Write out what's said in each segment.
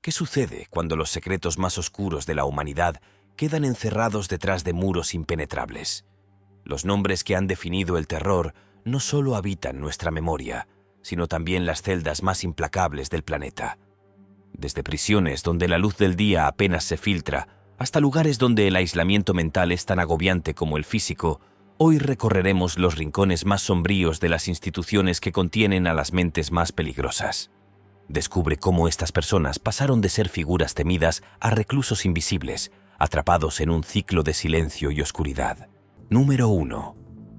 ¿Qué sucede cuando los secretos más oscuros de la humanidad quedan encerrados detrás de muros impenetrables? Los nombres que han definido el terror no solo habitan nuestra memoria, sino también las celdas más implacables del planeta. Desde prisiones donde la luz del día apenas se filtra, hasta lugares donde el aislamiento mental es tan agobiante como el físico, hoy recorreremos los rincones más sombríos de las instituciones que contienen a las mentes más peligrosas. Descubre cómo estas personas pasaron de ser figuras temidas a reclusos invisibles, atrapados en un ciclo de silencio y oscuridad. Número 1.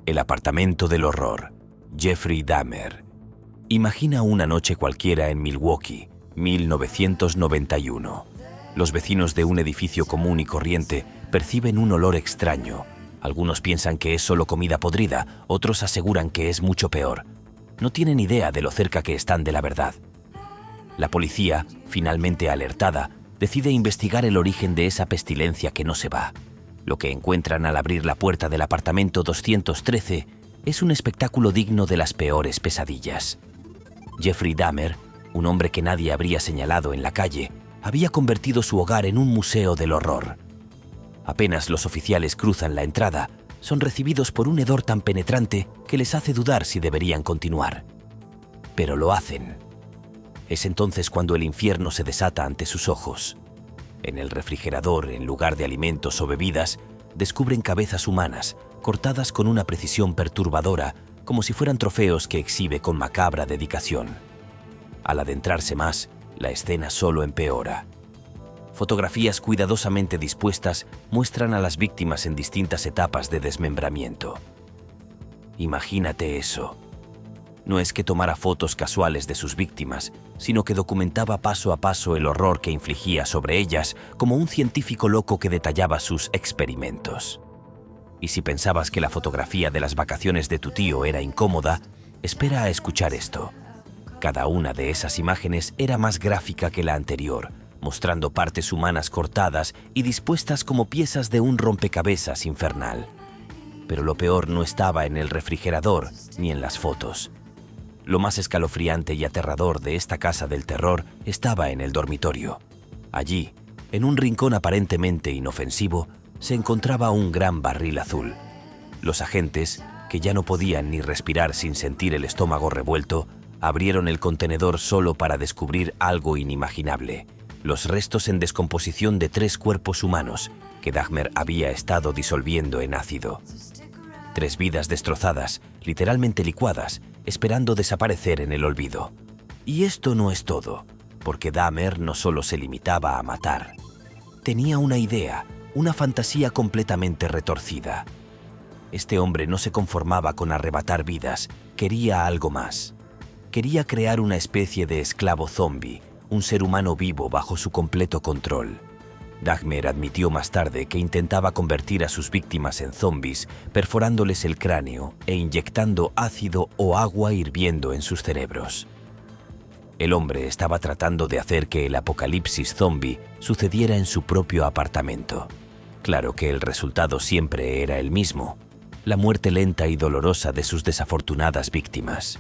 El apartamento del horror. Jeffrey Dahmer. Imagina una noche cualquiera en Milwaukee, 1991. Los vecinos de un edificio común y corriente perciben un olor extraño. Algunos piensan que es solo comida podrida, otros aseguran que es mucho peor. No tienen idea de lo cerca que están de la verdad. La policía, finalmente alertada, decide investigar el origen de esa pestilencia que no se va. Lo que encuentran al abrir la puerta del apartamento 213 es un espectáculo digno de las peores pesadillas. Jeffrey Dahmer, un hombre que nadie habría señalado en la calle, había convertido su hogar en un museo del horror. Apenas los oficiales cruzan la entrada, son recibidos por un hedor tan penetrante que les hace dudar si deberían continuar. Pero lo hacen. Es entonces cuando el infierno se desata ante sus ojos. En el refrigerador, en lugar de alimentos o bebidas, descubren cabezas humanas, cortadas con una precisión perturbadora, como si fueran trofeos que exhibe con macabra dedicación. Al adentrarse más, la escena solo empeora. Fotografías cuidadosamente dispuestas muestran a las víctimas en distintas etapas de desmembramiento. Imagínate eso. No es que tomara fotos casuales de sus víctimas, sino que documentaba paso a paso el horror que infligía sobre ellas como un científico loco que detallaba sus experimentos. Y si pensabas que la fotografía de las vacaciones de tu tío era incómoda, espera a escuchar esto. Cada una de esas imágenes era más gráfica que la anterior, mostrando partes humanas cortadas y dispuestas como piezas de un rompecabezas infernal. Pero lo peor no estaba en el refrigerador ni en las fotos. Lo más escalofriante y aterrador de esta casa del terror estaba en el dormitorio. Allí, en un rincón aparentemente inofensivo, se encontraba un gran barril azul. Los agentes, que ya no podían ni respirar sin sentir el estómago revuelto, abrieron el contenedor solo para descubrir algo inimaginable: los restos en descomposición de 3 cuerpos humanos que Dahmer había estado disolviendo en ácido. 3 vidas destrozadas, literalmente licuadas, esperando desaparecer en el olvido. Y esto no es todo, porque Dahmer no solo se limitaba a matar. Tenía una idea, una fantasía completamente retorcida. Este hombre no se conformaba con arrebatar vidas, quería algo más. Quería crear una especie de esclavo zombie, un ser humano vivo bajo su completo control. Dahmer admitió más tarde que intentaba convertir a sus víctimas en zombies, perforándoles el cráneo e inyectando ácido o agua hirviendo en sus cerebros. El hombre estaba tratando de hacer que el apocalipsis zombie sucediera en su propio apartamento. Claro que el resultado siempre era el mismo: la muerte lenta y dolorosa de sus desafortunadas víctimas.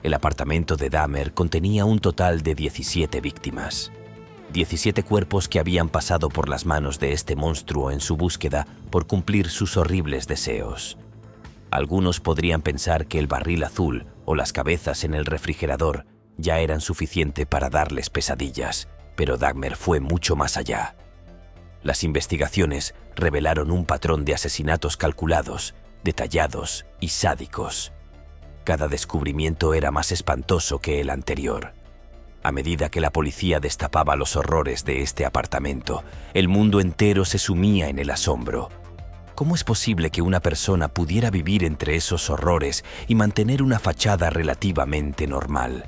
El apartamento de Dahmer contenía un total de 17 víctimas. 17 cuerpos que habían pasado por las manos de este monstruo en su búsqueda por cumplir sus horribles deseos. Algunos podrían pensar que el barril azul o las cabezas en el refrigerador ya eran suficiente para darles pesadillas, pero Dahmer fue mucho más allá. Las investigaciones revelaron un patrón de asesinatos calculados, detallados y sádicos. Cada descubrimiento era más espantoso que el anterior. A medida que la policía destapaba los horrores de este apartamento, el mundo entero se sumía en el asombro. ¿Cómo es posible que una persona pudiera vivir entre esos horrores y mantener una fachada relativamente normal?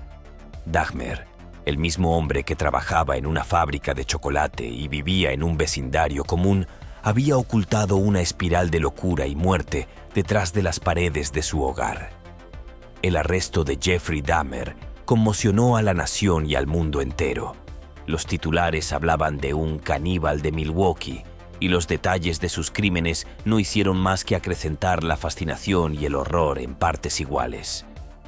Dahmer, el mismo hombre que trabajaba en una fábrica de chocolate y vivía en un vecindario común, había ocultado una espiral de locura y muerte detrás de las paredes de su hogar. El arresto de Jeffrey Dahmer conmocionó a la nación y al mundo entero. Los titulares hablaban de un caníbal de Milwaukee, y los detalles de sus crímenes no hicieron más que acrecentar la fascinación y el horror en partes iguales.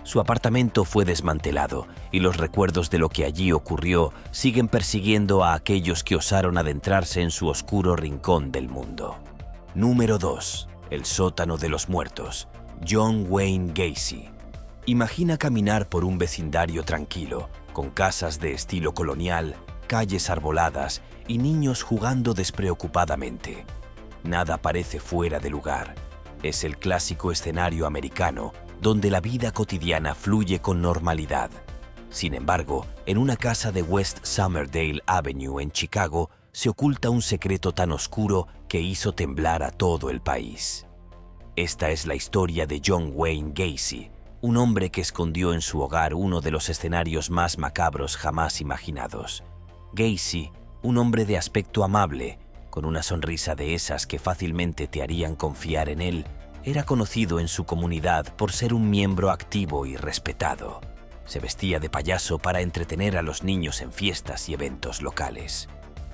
Su apartamento fue desmantelado y los recuerdos de lo que allí ocurrió siguen persiguiendo a aquellos que osaron adentrarse en su oscuro rincón del mundo. Número 2. El sótano de los muertos. John Wayne Gacy. Imagina caminar por un vecindario tranquilo, con casas de estilo colonial, calles arboladas y niños jugando despreocupadamente. Nada parece fuera de lugar. Es el clásico escenario americano donde la vida cotidiana fluye con normalidad. Sin embargo, en una casa de West Somerdale Avenue en Chicago se oculta un secreto tan oscuro que hizo temblar a todo el país. Esta es la historia de John Wayne Gacy, un hombre que escondió en su hogar uno de los escenarios más macabros jamás imaginados. Gacy, un hombre de aspecto amable, con una sonrisa de esas que fácilmente te harían confiar en él, era conocido en su comunidad por ser un miembro activo y respetado. Se vestía de payaso para entretener a los niños en fiestas y eventos locales.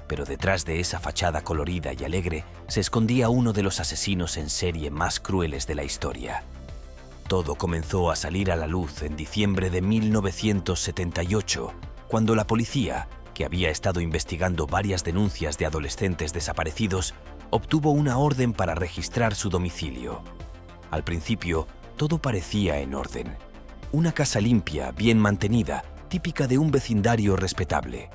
Pero detrás de esa fachada colorida y alegre se escondía uno de los asesinos en serie más crueles de la historia. Todo comenzó a salir a la luz en diciembre de 1978, cuando la policía, que había estado investigando varias denuncias de adolescentes desaparecidos, obtuvo una orden para registrar su domicilio. Al principio, todo parecía en orden. Una casa limpia, bien mantenida, típica de un vecindario respetable.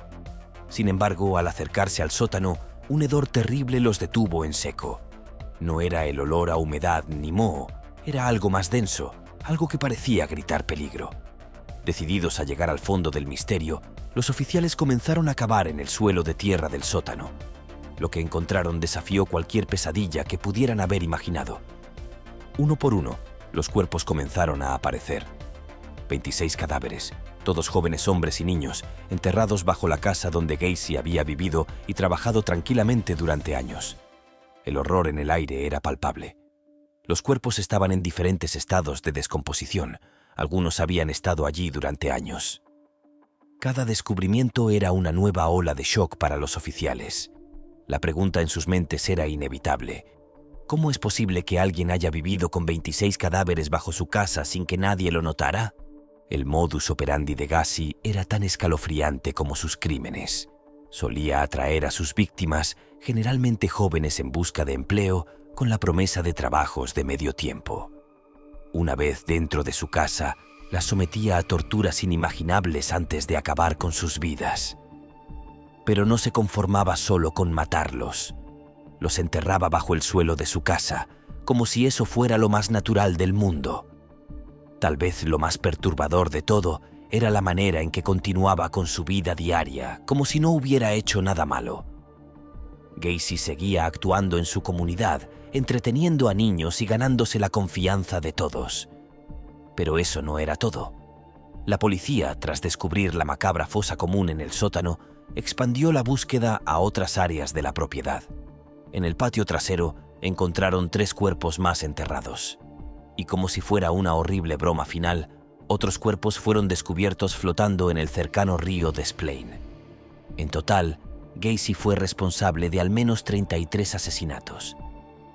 Sin embargo, al acercarse al sótano, un hedor terrible los detuvo en seco. No era el olor a humedad ni moho, era algo más denso, algo que parecía gritar peligro. Decididos a llegar al fondo del misterio, los oficiales comenzaron a cavar en el suelo de tierra del sótano. Lo que encontraron desafió cualquier pesadilla que pudieran haber imaginado. Uno por uno, los cuerpos comenzaron a aparecer. 26 cadáveres, todos jóvenes hombres y niños, enterrados bajo la casa donde Gacy había vivido y trabajado tranquilamente durante años. El horror en el aire era palpable. Los cuerpos estaban en diferentes estados de descomposición. Algunos habían estado allí durante años. Cada descubrimiento era una nueva ola de shock para los oficiales. La pregunta en sus mentes era inevitable. ¿Cómo es posible que alguien haya vivido con 26 cadáveres bajo su casa sin que nadie lo notara? El modus operandi de Gacy era tan escalofriante como sus crímenes. Solía atraer a sus víctimas, generalmente jóvenes en busca de empleo, con la promesa de trabajos de medio tiempo. Una vez dentro de su casa, las sometía a torturas inimaginables antes de acabar con sus vidas. Pero no se conformaba solo con matarlos. Los enterraba bajo el suelo de su casa, como si eso fuera lo más natural del mundo. Tal vez lo más perturbador de todo era la manera en que continuaba con su vida diaria, como si no hubiera hecho nada malo. Gacy seguía actuando en su comunidad, entreteniendo a niños y ganándose la confianza de todos. Pero eso no era todo. La policía, tras descubrir la macabra fosa común en el sótano, expandió la búsqueda a otras áreas de la propiedad. En el patio trasero encontraron 3 cuerpos más enterrados. Y como si fuera una horrible broma final, otros cuerpos fueron descubiertos flotando en el cercano río Des Plaines. En total, Gacy fue responsable de al menos 33 asesinatos.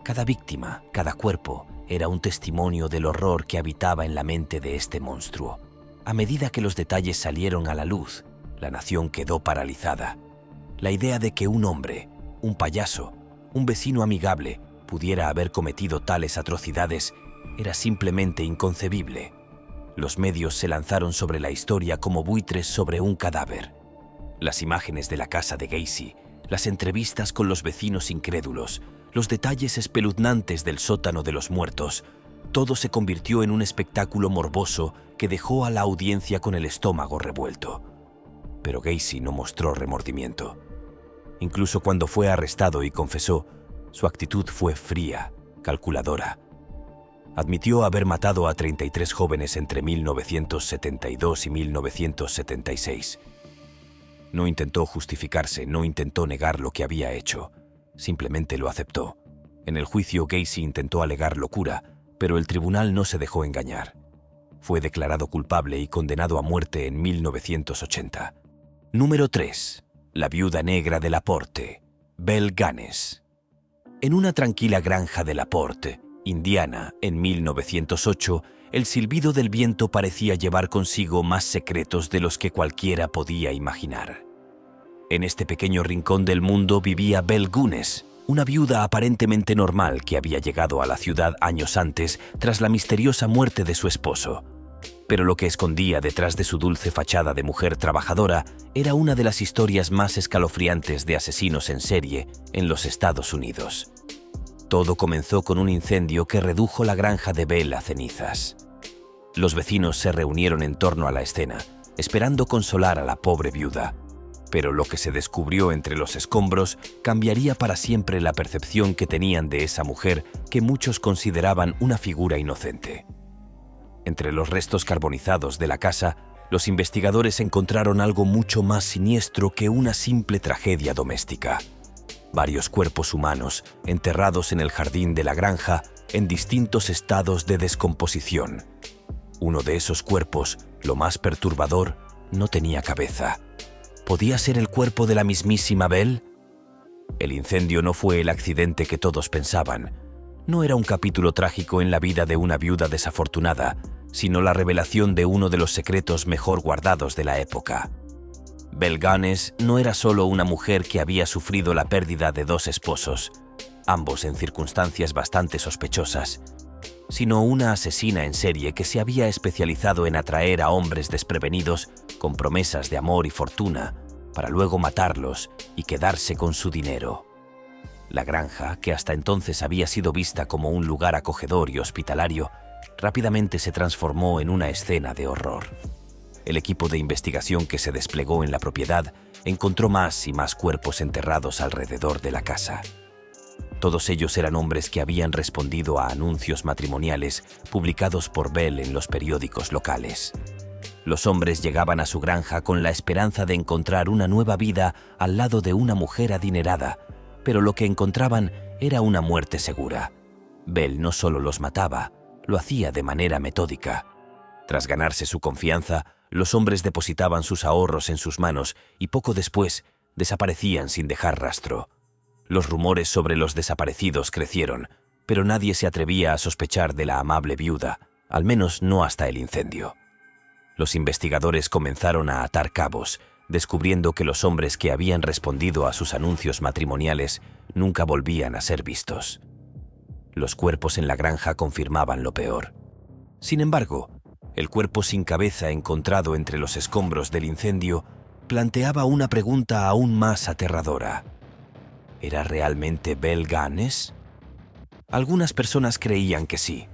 Cada víctima, cada cuerpo, era un testimonio del horror que habitaba en la mente de este monstruo. A medida que los detalles salieron a la luz, la nación quedó paralizada. La idea de que un hombre, un payaso, un vecino amigable, pudiera haber cometido tales atrocidades era simplemente inconcebible. Los medios se lanzaron sobre la historia como buitres sobre un cadáver. Las imágenes de la casa de Gacy, las entrevistas con los vecinos incrédulos, los detalles espeluznantes del sótano de los muertos, todo se convirtió en un espectáculo morboso que dejó a la audiencia con el estómago revuelto. Pero Gacy no mostró remordimiento. Incluso cuando fue arrestado y confesó, su actitud fue fría, calculadora. Admitió haber matado a 33 jóvenes entre 1972 y 1976. No intentó justificarse, no intentó negar lo que había hecho. Simplemente lo aceptó. En el juicio, Gacy intentó alegar locura, pero el tribunal no se dejó engañar. Fue declarado culpable y condenado a muerte en 1980. Número 3. La viuda negra de Laporte, Belle Gaines. En una tranquila granja de Laporte, Indiana, en 1908, el silbido del viento parecía llevar consigo más secretos de los que cualquiera podía imaginar. En este pequeño rincón del mundo vivía Belle Gunness, una viuda aparentemente normal que había llegado a la ciudad años antes tras la misteriosa muerte de su esposo. Pero lo que escondía detrás de su dulce fachada de mujer trabajadora era una de las historias más escalofriantes de asesinos en serie en los Estados Unidos. Todo comenzó con un incendio que redujo la granja de Belle a cenizas. Los vecinos se reunieron en torno a la escena, esperando consolar a la pobre viuda. Pero lo que se descubrió entre los escombros cambiaría para siempre la percepción que tenían de esa mujer que muchos consideraban una figura inocente. Entre los restos carbonizados de la casa, los investigadores encontraron algo mucho más siniestro que una simple tragedia doméstica. Varios cuerpos humanos enterrados en el jardín de la granja en distintos estados de descomposición. Uno de esos cuerpos, lo más perturbador, no tenía cabeza. ¿Podía ser el cuerpo de la mismísima Belle? El incendio no fue el accidente que todos pensaban. No era un capítulo trágico en la vida de una viuda desafortunada, sino la revelación de uno de los secretos mejor guardados de la época. Belle Gunness no era solo una mujer que había sufrido la pérdida de dos esposos, ambos en circunstancias bastante sospechosas, sino una asesina en serie que se había especializado en atraer a hombres desprevenidos con promesas de amor y fortuna, para luego matarlos y quedarse con su dinero. La granja, que hasta entonces había sido vista como un lugar acogedor y hospitalario, rápidamente se transformó en una escena de horror. El equipo de investigación que se desplegó en la propiedad encontró más y más cuerpos enterrados alrededor de la casa. Todos ellos eran hombres que habían respondido a anuncios matrimoniales publicados por Belle en los periódicos locales. Los hombres llegaban a su granja con la esperanza de encontrar una nueva vida al lado de una mujer adinerada, pero lo que encontraban era una muerte segura. Belle no solo los mataba, lo hacía de manera metódica. Tras ganarse su confianza, los hombres depositaban sus ahorros en sus manos y poco después desaparecían sin dejar rastro. Los rumores sobre los desaparecidos crecieron, pero nadie se atrevía a sospechar de la amable viuda, al menos no hasta el incendio. Los investigadores comenzaron a atar cabos, descubriendo que los hombres que habían respondido a sus anuncios matrimoniales nunca volvían a ser vistos. Los cuerpos en la granja confirmaban lo peor. Sin embargo, el cuerpo sin cabeza encontrado entre los escombros del incendio planteaba una pregunta aún más aterradora. ¿Era realmente Belle Gunness? Algunas personas creían que sí,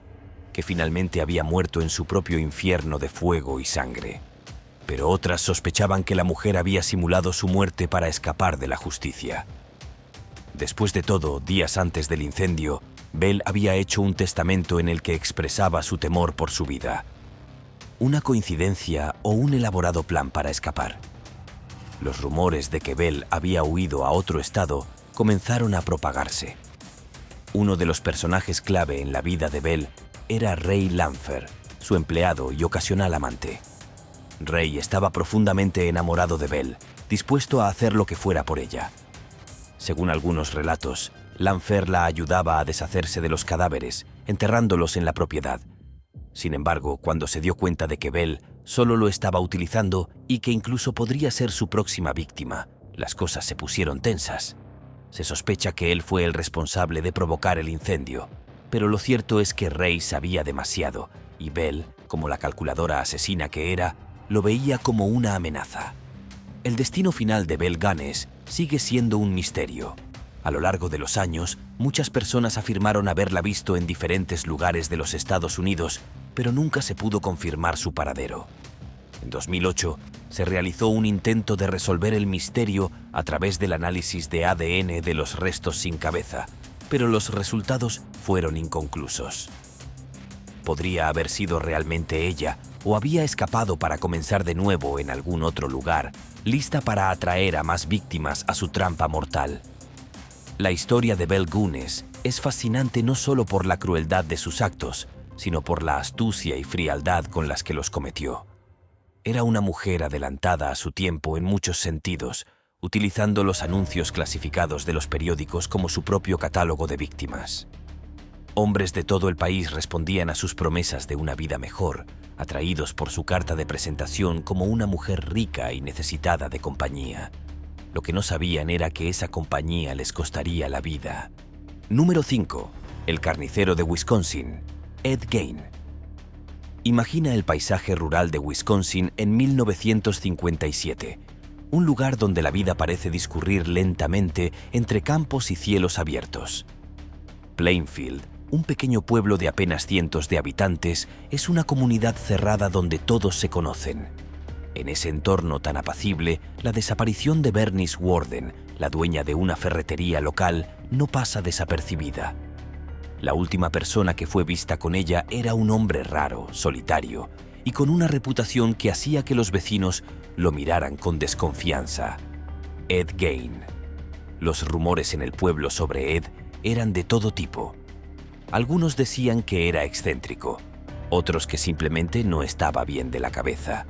que finalmente había muerto en su propio infierno de fuego y sangre. Pero otras sospechaban que la mujer había simulado su muerte para escapar de la justicia. Después de todo, días antes del incendio, Belle había hecho un testamento en el que expresaba su temor por su vida. ¿Una coincidencia o un elaborado plan para escapar? Los rumores de que Belle había huido a otro estado comenzaron a propagarse. Uno de los personajes clave en la vida de Belle era Ray Lamphere, su empleado y ocasional amante. Ray estaba profundamente enamorado de Belle, dispuesto a hacer lo que fuera por ella. Según algunos relatos, Lamphere la ayudaba a deshacerse de los cadáveres, enterrándolos en la propiedad. Sin embargo, cuando se dio cuenta de que Belle solo lo estaba utilizando y que incluso podría ser su próxima víctima, las cosas se pusieron tensas. Se sospecha que él fue el responsable de provocar el incendio, pero lo cierto es que Ray sabía demasiado y Belle, como la calculadora asesina que era, lo veía como una amenaza. El destino final de Belle Gunness sigue siendo un misterio. A lo largo de los años, muchas personas afirmaron haberla visto en diferentes lugares de los Estados Unidos, pero nunca se pudo confirmar su paradero. En 2008, se realizó un intento de resolver el misterio a través del análisis de ADN de los restos sin cabeza, pero los resultados fueron inconclusos. ¿Podría haber sido realmente ella o había escapado para comenzar de nuevo en algún otro lugar, lista para atraer a más víctimas a su trampa mortal? La historia de Belle Gunness es fascinante no solo por la crueldad de sus actos, sino por la astucia y frialdad con las que los cometió. Era una mujer adelantada a su tiempo en muchos sentidos, utilizando los anuncios clasificados de los periódicos como su propio catálogo de víctimas. Hombres de todo el país respondían a sus promesas de una vida mejor, atraídos por su carta de presentación como una mujer rica y necesitada de compañía. Lo que no sabían era que esa compañía les costaría la vida. Número 5. El carnicero de Wisconsin, Ed Gein. Imagina el paisaje rural de Wisconsin en 1957, un lugar donde la vida parece discurrir lentamente entre campos y cielos abiertos. Plainfield, un pequeño pueblo de apenas cientos de habitantes, es una comunidad cerrada donde todos se conocen. En ese entorno tan apacible, la desaparición de Bernice Warden, la dueña de una ferretería local, no pasa desapercibida. La última persona que fue vista con ella era un hombre raro, solitario, y con una reputación que hacía que los vecinos lo miraran con desconfianza. Ed Gein. Los rumores en el pueblo sobre Ed eran de todo tipo. Algunos decían que era excéntrico, otros que simplemente no estaba bien de la cabeza.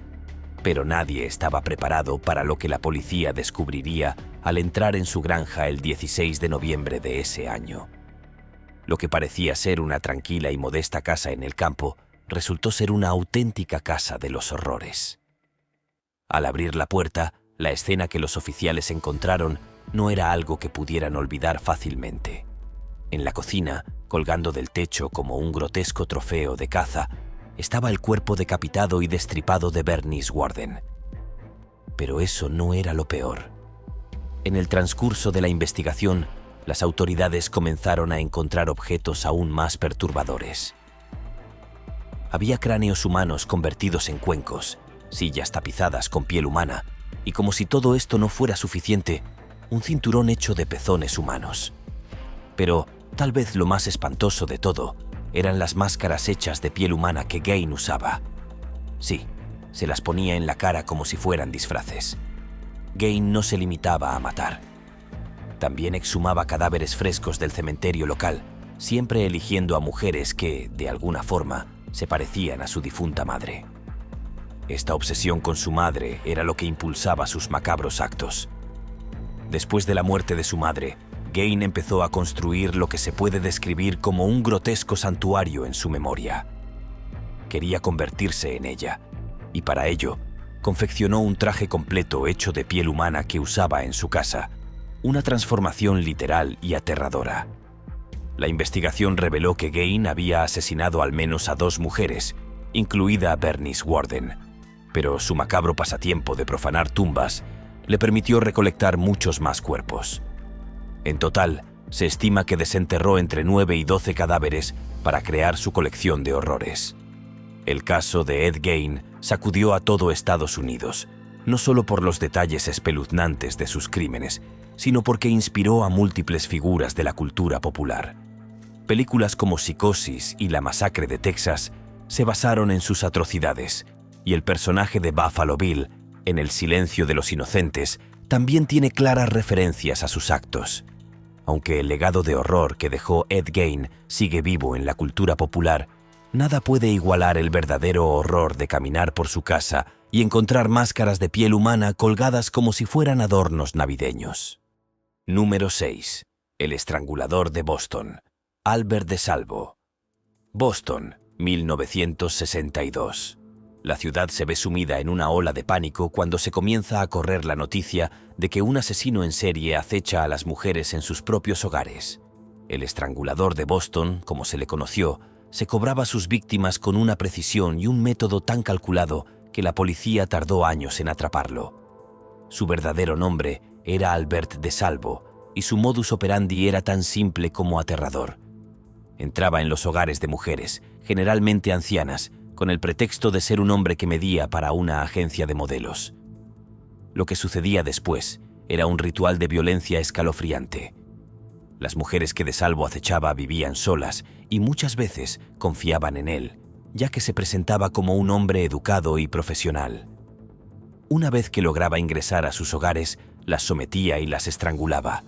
Pero nadie estaba preparado para lo que la policía descubriría al entrar en su granja el 16 de noviembre de ese año. Lo que parecía ser una tranquila y modesta casa en el campo resultó ser una auténtica casa de los horrores. Al abrir la puerta, la escena que los oficiales encontraron no era algo que pudieran olvidar fácilmente. En la cocina, colgando del techo como un grotesco trofeo de caza, estaba el cuerpo decapitado y destripado de Bernice Warden. Pero eso no era lo peor. En el transcurso de la investigación, las autoridades comenzaron a encontrar objetos aún más perturbadores. Había cráneos humanos convertidos en cuencos, sillas tapizadas con piel humana, y como si todo esto no fuera suficiente, un cinturón hecho de pezones humanos. Pero tal vez lo más espantoso de todo eran las máscaras hechas de piel humana que Gein usaba. Sí, se las ponía en la cara como si fueran disfraces. Gein no se limitaba a matar. También exhumaba cadáveres frescos del cementerio local, siempre eligiendo a mujeres que, de alguna forma, se parecían a su difunta madre. Esta obsesión con su madre era lo que impulsaba sus macabros actos. Después de la muerte de su madre, Gein empezó a construir lo que se puede describir como un grotesco santuario en su memoria. Quería convertirse en ella, y para ello, confeccionó un traje completo hecho de piel humana que usaba en su casa, una transformación literal y aterradora. La investigación reveló que Gein había asesinado al menos a 2 mujeres, incluida Bernice Warden, pero su macabro pasatiempo de profanar tumbas le permitió recolectar muchos más cuerpos. En total, se estima que desenterró entre 9 y 12 cadáveres para crear su colección de horrores. El caso de Ed Gein sacudió a todo Estados Unidos, no solo por los detalles espeluznantes de sus crímenes, sino porque inspiró a múltiples figuras de la cultura popular. Películas como Psicosis y La Masacre de Texas se basaron en sus atrocidades, y el personaje de Buffalo Bill, en El silencio de los inocentes, también tiene claras referencias a sus actos. Aunque el legado de horror que dejó Ed Gein sigue vivo en la cultura popular, nada puede igualar el verdadero horror de caminar por su casa y encontrar máscaras de piel humana colgadas como si fueran adornos navideños. Número 6. El estrangulador de Boston, Albert DeSalvo. Boston, 1962. La ciudad se ve sumida en una ola de pánico cuando se comienza a correr la noticia de que un asesino en serie acecha a las mujeres en sus propios hogares. El estrangulador de Boston, como se le conoció, se cobraba a sus víctimas con una precisión y un método tan calculado que la policía tardó años en atraparlo. Su verdadero nombre era Albert DeSalvo, y su modus operandi era tan simple como aterrador. Entraba en los hogares de mujeres, generalmente ancianas, con el pretexto de ser un hombre que medía para una agencia de modelos. Lo que sucedía después era un ritual de violencia escalofriante. Las mujeres que DeSalvo acechaba vivían solas y muchas veces confiaban en él, ya que se presentaba como un hombre educado y profesional. Una vez que lograba ingresar a sus hogares, las sometía y las estrangulaba.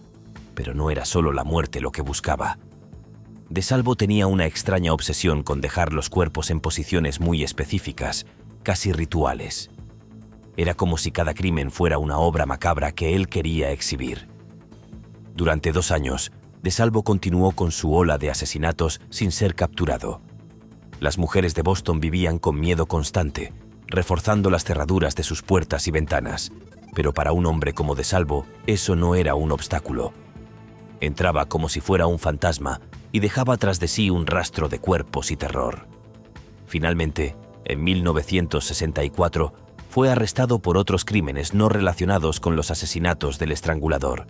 Pero no era solo la muerte lo que buscaba. DeSalvo tenía una extraña obsesión con dejar los cuerpos en posiciones muy específicas, casi rituales. Era como si cada crimen fuera una obra macabra que él quería exhibir. Durante 2 años, DeSalvo continuó con su ola de asesinatos sin ser capturado. Las mujeres de Boston vivían con miedo constante, reforzando las cerraduras de sus puertas y ventanas, pero para un hombre como DeSalvo eso no era un obstáculo. Entraba como si fuera un fantasma y dejaba tras de sí un rastro de cuerpos y terror. Finalmente, en 1964, fue arrestado por otros crímenes no relacionados con los asesinatos del estrangulador.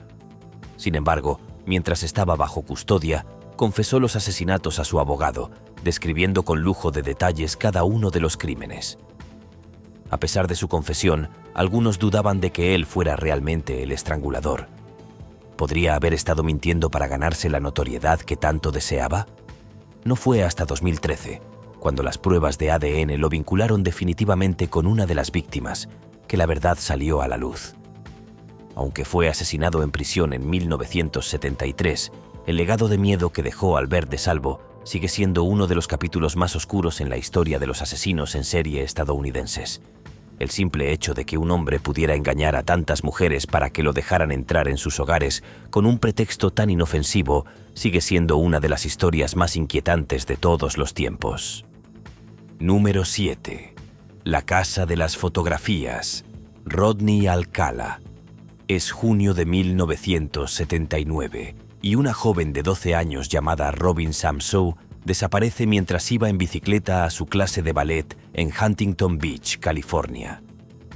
Sin embargo, mientras estaba bajo custodia, confesó los asesinatos a su abogado, describiendo con lujo de detalles cada uno de los crímenes. A pesar de su confesión, algunos dudaban de que él fuera realmente el estrangulador. ¿Podría haber estado mintiendo para ganarse la notoriedad que tanto deseaba? No fue hasta 2013, cuando las pruebas de ADN lo vincularon definitivamente con una de las víctimas, que la verdad salió a la luz. Aunque fue asesinado en prisión en 1973, el legado de miedo que dejó Albert DeSalvo sigue siendo uno de los capítulos más oscuros en la historia de los asesinos en serie estadounidenses. El simple hecho de que un hombre pudiera engañar a tantas mujeres para que lo dejaran entrar en sus hogares con un pretexto tan inofensivo sigue siendo una de las historias más inquietantes de todos los tiempos. Número 7. La casa de las fotografías. Rodney Alcala. Es junio de 1979 y una joven de 12 años llamada Robin Samsoe desaparece mientras iba en bicicleta a su clase de ballet en Huntington Beach, California.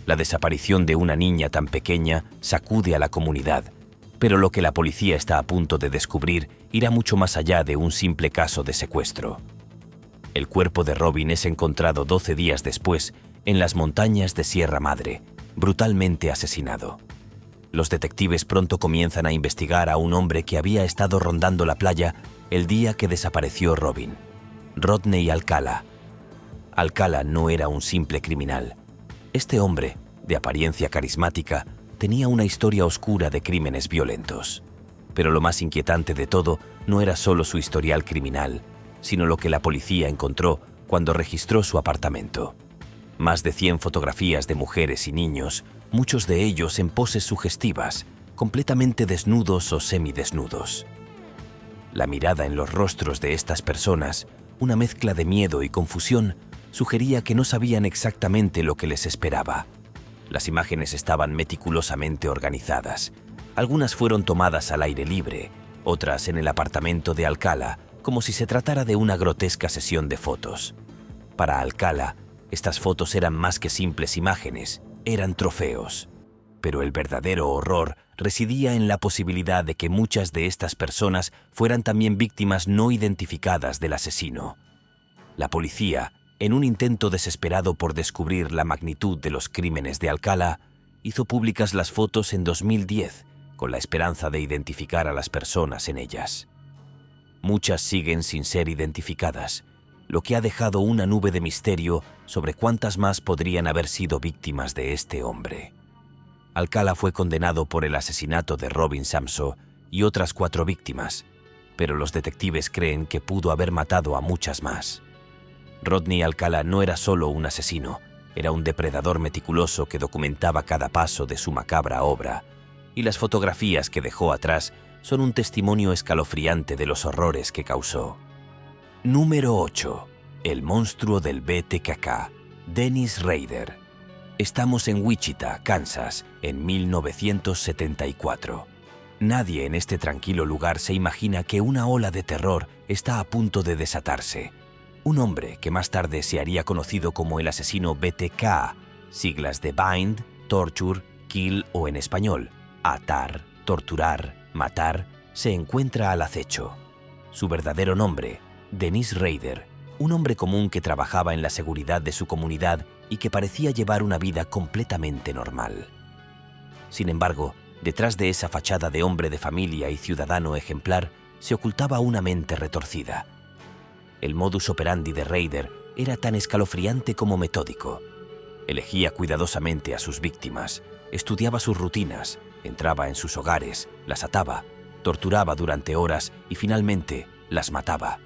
La desaparición de una niña tan pequeña sacude a la comunidad, pero lo que la policía está a punto de descubrir irá mucho más allá de un simple caso de secuestro. El cuerpo de Robin es encontrado 12 días después en las montañas de Sierra Madre, brutalmente asesinado. Los detectives pronto comienzan a investigar a un hombre que había estado rondando la playa el día que desapareció Robin, Rodney Alcala. Alcala no era un simple criminal. Este hombre, de apariencia carismática, tenía una historia oscura de crímenes violentos. Pero lo más inquietante de todo no era solo su historial criminal, sino lo que la policía encontró cuando registró su apartamento. Más de 100 fotografías de mujeres y niños, muchos de ellos en poses sugestivas, completamente desnudos o semidesnudos. La mirada en los rostros de estas personas, una mezcla de miedo y confusión, sugería que no sabían exactamente lo que les esperaba. Las imágenes estaban meticulosamente organizadas. Algunas fueron tomadas al aire libre, otras en el apartamento de Alcala, como si se tratara de una grotesca sesión de fotos. Para Alcala, estas fotos eran más que simples imágenes, eran trofeos. Pero el verdadero horror residía en la posibilidad de que muchas de estas personas fueran también víctimas no identificadas del asesino. La policía, en un intento desesperado por descubrir la magnitud de los crímenes de Alcala, hizo públicas las fotos en 2010, con la esperanza de identificar a las personas en ellas. Muchas siguen sin ser identificadas, lo que ha dejado una nube de misterio sobre cuántas más podrían haber sido víctimas de este hombre. Alcala fue condenado por el asesinato de Robin Samsoe y otras 4 víctimas, pero los detectives creen que pudo haber matado a muchas más. Rodney Alcala no era solo un asesino, era un depredador meticuloso que documentaba cada paso de su macabra obra, y las fotografías que dejó atrás son un testimonio escalofriante de los horrores que causó. Número 8. El monstruo del BTK, Dennis Rader. Estamos en Wichita, Kansas, en 1974. Nadie en este tranquilo lugar se imagina que una ola de terror está a punto de desatarse. Un hombre que más tarde se haría conocido como el asesino BTK, siglas de Bind, Torture, Kill o en español, atar, torturar, matar, se encuentra al acecho. Su verdadero nombre, Dennis Rader, un hombre común que trabajaba en la seguridad de su comunidad y que parecía llevar una vida completamente normal. Sin embargo, detrás de esa fachada de hombre de familia y ciudadano ejemplar, se ocultaba una mente retorcida. El modus operandi de Rader era tan escalofriante como metódico. Elegía cuidadosamente a sus víctimas, estudiaba sus rutinas, entraba en sus hogares, las ataba, torturaba durante horas y finalmente las mataba.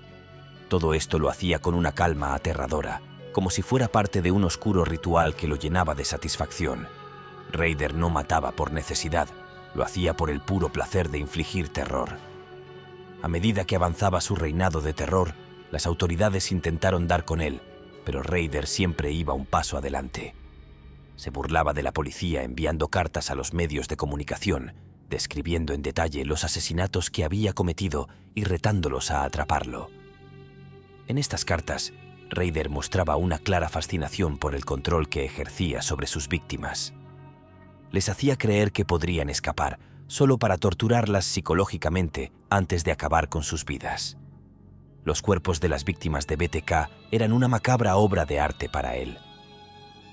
Todo esto lo hacía con una calma aterradora, como si fuera parte de un oscuro ritual que lo llenaba de satisfacción. Rader no mataba por necesidad, lo hacía por el puro placer de infligir terror. A medida que avanzaba su reinado de terror, las autoridades intentaron dar con él, pero Rader siempre iba un paso adelante. Se burlaba de la policía enviando cartas a los medios de comunicación, describiendo en detalle los asesinatos que había cometido y retándolos a atraparlo. En estas cartas, Rader mostraba una clara fascinación por el control que ejercía sobre sus víctimas. Les hacía creer que podrían escapar, solo para torturarlas psicológicamente antes de acabar con sus vidas. Los cuerpos de las víctimas de BTK eran una macabra obra de arte para él.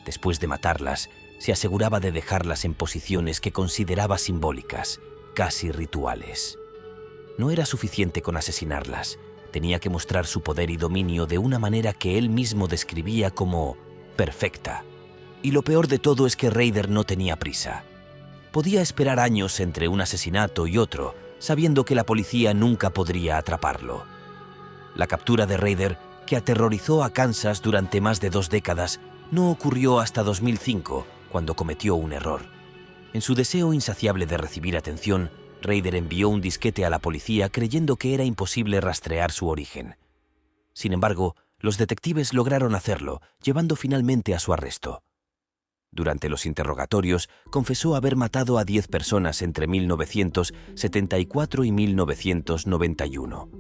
Después de matarlas, se aseguraba de dejarlas en posiciones que consideraba simbólicas, casi rituales. No era suficiente con asesinarlas, tenía que mostrar su poder y dominio de una manera que él mismo describía como perfecta. Y lo peor de todo es que Rader no tenía prisa. Podía esperar años entre un asesinato y otro, sabiendo que la policía nunca podría atraparlo. La captura de Rader, que aterrorizó a Kansas durante más de 2 décadas, no ocurrió hasta 2005, cuando cometió un error. En su deseo insaciable de recibir atención, Rader envió un disquete a la policía creyendo que era imposible rastrear su origen. Sin embargo, los detectives lograron hacerlo, llevando finalmente a su arresto. Durante los interrogatorios, confesó haber matado a 10 personas entre 1974 y 1991.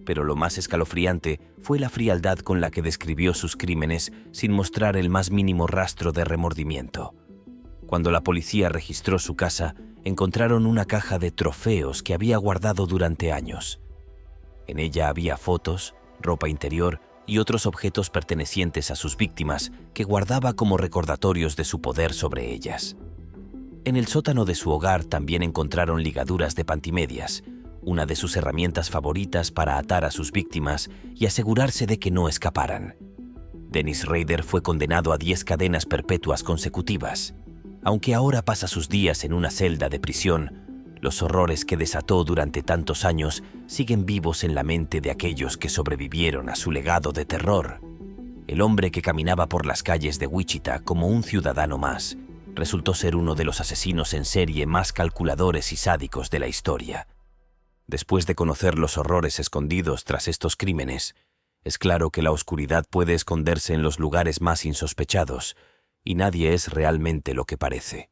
Pero lo más escalofriante fue la frialdad con la que describió sus crímenes sin mostrar el más mínimo rastro de remordimiento. Cuando la policía registró su casa, encontraron una caja de trofeos que había guardado durante años. En ella había fotos, ropa interior y otros objetos pertenecientes a sus víctimas que guardaba como recordatorios de su poder sobre ellas. En el sótano de su hogar también encontraron ligaduras de pantimedias, una de sus herramientas favoritas para atar a sus víctimas y asegurarse de que no escaparan. Dennis Rader fue condenado a 10 cadenas perpetuas consecutivas. Aunque ahora pasa sus días en una celda de prisión, los horrores que desató durante tantos años siguen vivos en la mente de aquellos que sobrevivieron a su legado de terror. El hombre que caminaba por las calles de Wichita como un ciudadano más, resultó ser uno de los asesinos en serie más calculadores y sádicos de la historia. Después de conocer los horrores escondidos tras estos crímenes, es claro que la oscuridad puede esconderse en los lugares más insospechados, y nadie es realmente lo que parece.